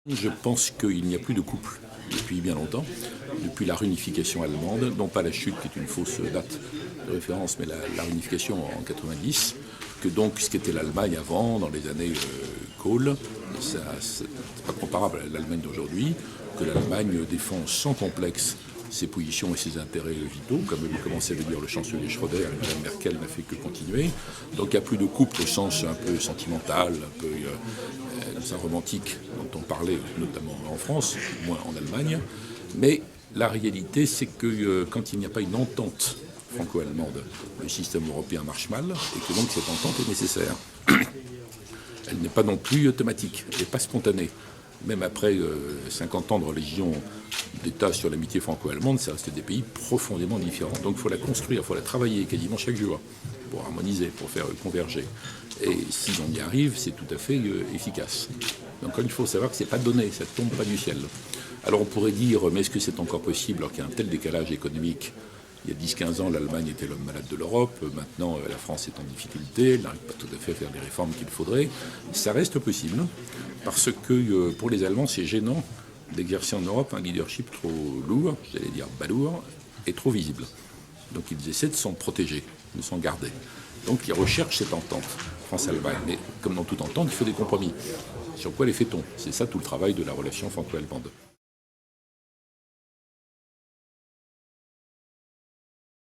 Je pense qu'il n'y a plus de couple depuis bien longtemps, depuis la réunification allemande, non pas la chute qui est une fausse date de référence, mais la réunification en 90, que donc ce qu'était l'Allemagne avant, dans les années Kohl, c'est pas comparable à l'Allemagne d'aujourd'hui, que l'Allemagne défend sans complexe ses positions et ses intérêts vitaux, comme commençait à le dire le chancelier Schröder, et Mme Merkel n'a fait que continuer. Donc il n'y a plus de couple au sens un peu sentimental, un peu romantique dont on parlait notamment en France, moins en Allemagne. Mais la réalité, c'est que quand il n'y a pas une entente franco-allemande, le système européen marche mal, et que donc cette entente est nécessaire. Elle n'est pas non plus automatique, elle n'est pas spontanée. Même après 50 ans de religion d'État sur l'amitié franco-allemande, ça reste des pays profondément différents. Donc il faut la construire, il faut la travailler quasiment chaque jour pour harmoniser, pour faire converger. Et si on y arrive, c'est tout à fait efficace. Donc il faut savoir que ce n'est pas donné, ça ne tombe pas du ciel. Alors on pourrait dire, mais est-ce que c'est encore possible alors qu'il y a un tel décalage économique? Il y a 10-15 ans, l'Allemagne était l'homme malade de l'Europe. Maintenant, la France est en difficulté. Elle n'arrive pas tout à fait à faire les réformes qu'il faudrait. Ça reste possible parce que pour les Allemands, c'est gênant d'exercer en Europe un leadership trop lourd, j'allais dire balourd, et trop visible. Donc ils essaient de s'en protéger, de s'en garder. Donc ils recherchent cette entente France-Allemagne. Mais comme dans toute entente, il faut des compromis. Sur quoi les fait-on? C'est ça tout le travail de la relation franco-allemande.